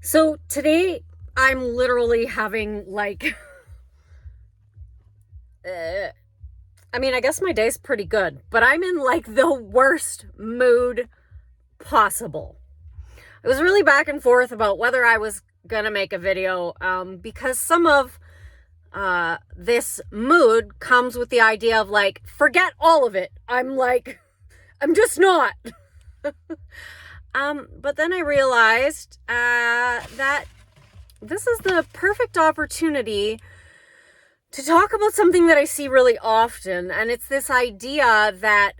So today I'm literally having I guess my day's pretty good, but I'm in like the worst mood possible. It was really back and forth about whether I was gonna make a video because some of this mood comes with the idea of like, forget all of it. I'm just not. But then I realized that this is the perfect opportunity to talk about something that I see really often, and it's this idea that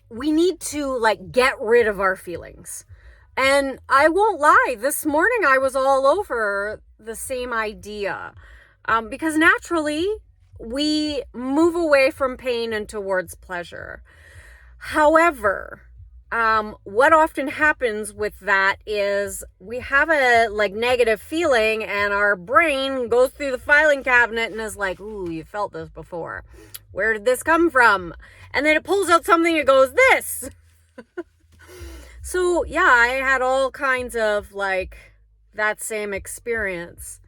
we need to like get rid of our feelings. And I won't lie, this morning I was all over the same idea because naturally we move away from pain and towards pleasure. However, what often happens with that is we have a like negative feeling and our brain goes through the filing cabinet and is like, ooh, you felt this before. Where did this come from? And then it pulls out something and goes, this. So yeah, I had all kinds of like that same experience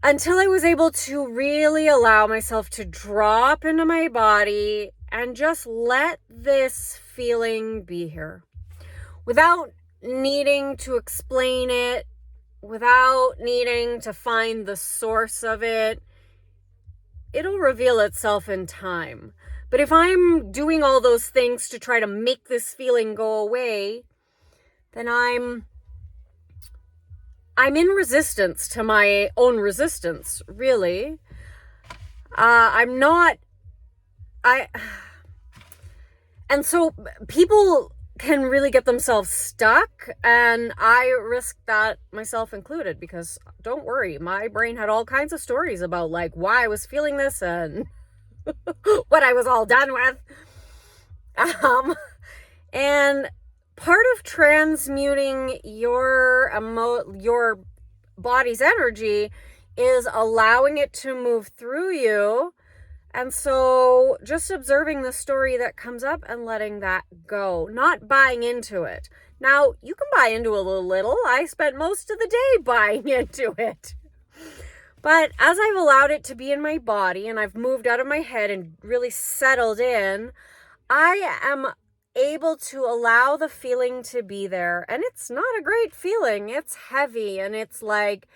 until I was able to really allow myself to drop into my body and just let this feeling be here without needing to explain it, without needing to find the source of it. It'll reveal itself in time. But if I'm doing all those things to try to make this feeling go away, then I'm in resistance to my own resistance, really. And so people can really get themselves stuck, and I risk that myself included, because don't worry, my brain had all kinds of stories about like why I was feeling this and what I was all done with. And part of transmuting your body's energy is allowing it to move through you. And so just observing the story that comes up and letting that go, not buying into it. Now, you can buy into it a little. I spent most of the day buying into it. But as I've allowed it to be in my body and I've moved out of my head and really settled in, I am able to allow the feeling to be there. And it's not a great feeling. It's heavy, and it's like,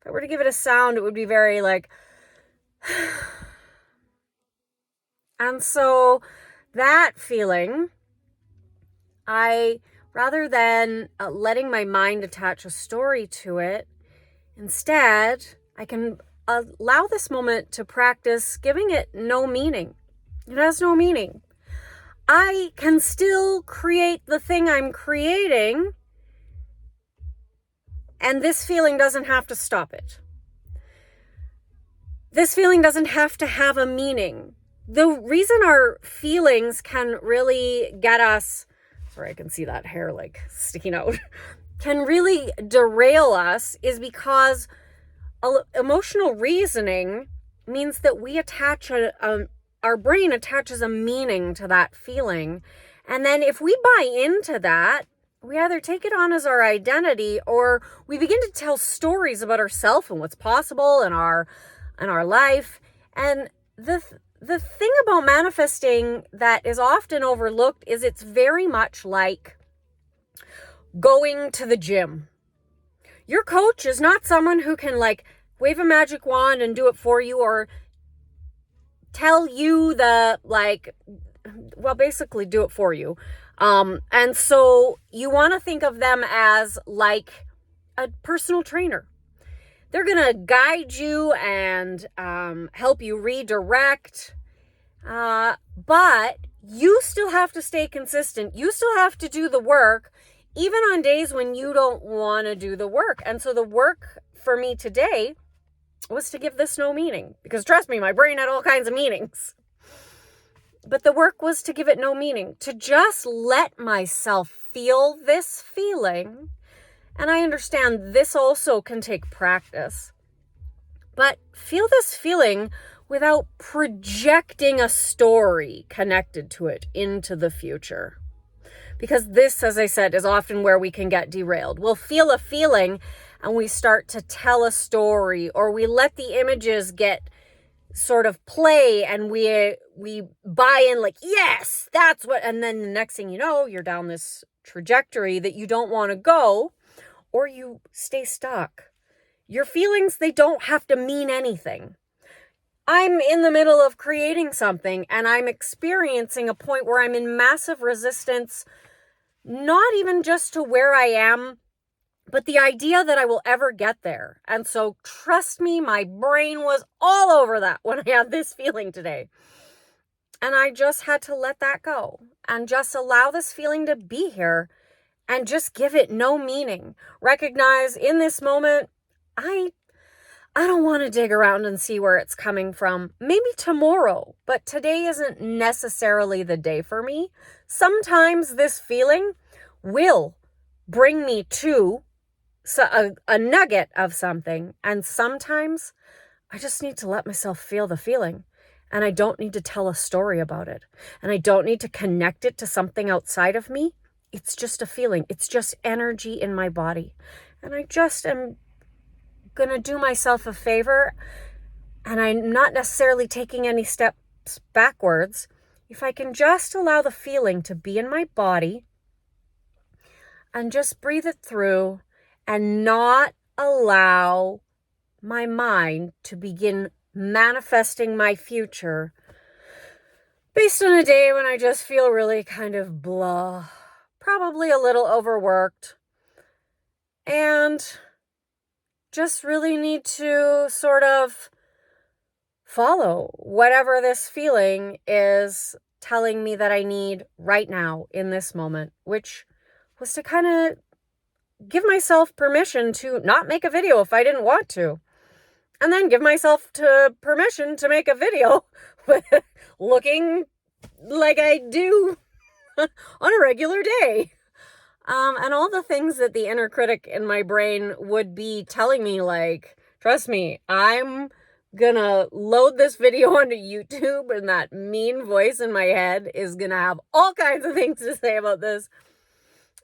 if I were to give it a sound, it would be very like... And so that feeling, rather than letting my mind attach a story to it, instead, I can allow this moment to practice giving it no meaning. It has no meaning. I can still create the thing I'm creating, and this feeling doesn't have to stop it. This feeling doesn't have to have a meaning. The reason our feelings can really get us, sorry, I can see that hair like sticking out, can really derail us is because emotional reasoning means that we attach our brain attaches a meaning to that feeling. And then if we buy into that, we either take it on as our identity, or we begin to tell stories about ourselves and what's possible in our life. And the thing about manifesting that is often overlooked is it's very much like going to the gym. Your coach is not someone who can like wave a magic wand and do it for you, or tell you basically do it for you. And so you want to think of them as like a personal trainer. They're going to guide you and help you redirect. But you still have to stay consistent. You still have to do the work, even on days when you don't want to do the work. And so the work for me today was to give this no meaning. Because trust me, my brain had all kinds of meanings. But the work was to give it no meaning. To just let myself feel this feeling. And I understand this also can take practice. But feel this feeling without projecting a story connected to it into the future. Because this, as I said, is often where we can get derailed. We'll feel a feeling and we start to tell a story, or we let the images get sort of play and we buy in like, yes, that's what, and then the next thing you know, you're down this trajectory that you don't want to go, or you stay stuck. Your feelings, they don't have to mean anything. I'm in the middle of creating something and I'm experiencing a point where I'm in massive resistance, not even just to where I am, but the idea that I will ever get there. And so trust me, my brain was all over that when I had this feeling today. And I just had to let that go and just allow this feeling to be here and just give it no meaning. Recognize in this moment, I don't want to dig around and see where it's coming from. Maybe tomorrow, but today isn't necessarily the day for me. Sometimes this feeling will bring me to a nugget of something, and sometimes I just need to let myself feel the feeling, and I don't need to tell a story about it, and I don't need to connect it to something outside of me. It's just a feeling. It's just energy in my body, and I just am going to do myself a favor, and I'm not necessarily taking any steps backwards. If I can just allow the feeling to be in my body and just breathe it through and not allow my mind to begin manifesting my future based on a day when I just feel really kind of blah, probably a little overworked, and just really need to sort of follow whatever this feeling is telling me that I need right now in this moment, which was to kind of give myself permission to not make a video if I didn't want to. And then give myself permission to make a video looking like I do on a regular day. And all the things that the inner critic in my brain would be telling me, like, trust me, I'm gonna load this video onto YouTube, and that mean voice in my head is gonna have all kinds of things to say about this.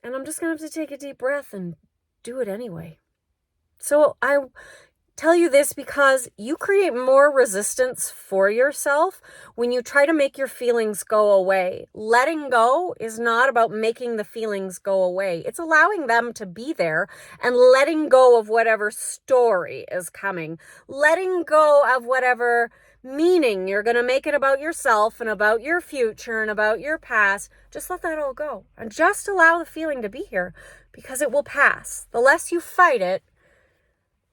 And I'm just gonna have to take a deep breath and do it anyway. So I tell you this because you create more resistance for yourself when you try to make your feelings go away. Letting go is not about making the feelings go away. It's allowing them to be there and letting go of whatever story is coming. Letting go of whatever meaning you're going to make it about yourself and about your future and about your past. Just let that all go and just allow the feeling to be here, because it will pass. The less you fight it,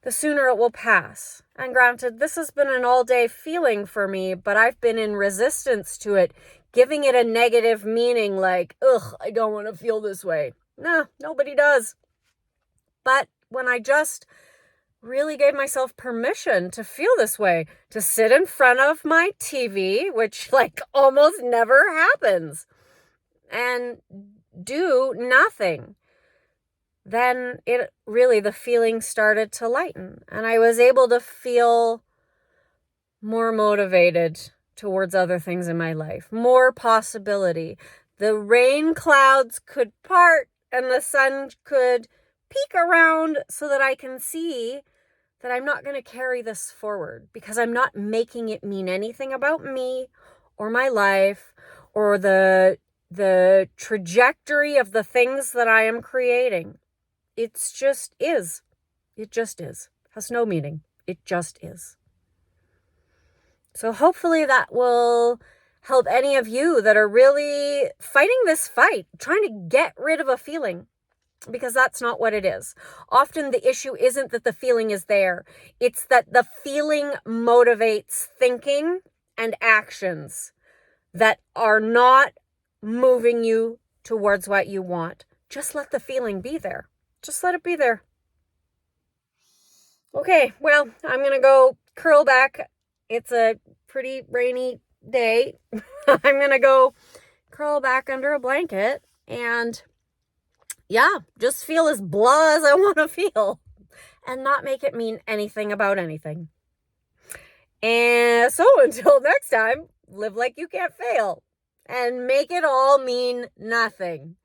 the sooner it will pass. And granted, this has been an all-day feeling for me, but I've been in resistance to it, giving it a negative meaning like, ugh, I don't want to feel this way. No, nobody does. But when I just really gave myself permission to feel this way, to sit in front of my TV, which like almost never happens, and do nothing, then it really, the feeling started to lighten, and I was able to feel more motivated towards other things in my life, more possibility. The rain clouds could part and the sun could peek around so that I can see that I'm not going to carry this forward, because I'm not making it mean anything about me or my life or the trajectory of the things that I am creating. It's just is. It just is. Has no meaning. It just is. So hopefully that will help any of you that are really fighting this fight, trying to get rid of a feeling, because that's not what it is. Often the issue isn't that the feeling is there. It's that the feeling motivates thinking and actions that are not moving you towards what you want. Just let the feeling be there. Just let it be there. Okay, well, I'm going to go curl back. It's a pretty rainy day. I'm going to go curl back under a blanket and, yeah, just feel as blah as I want to feel and not make it mean anything about anything. And so until next time, live like you can't fail and make it all mean nothing.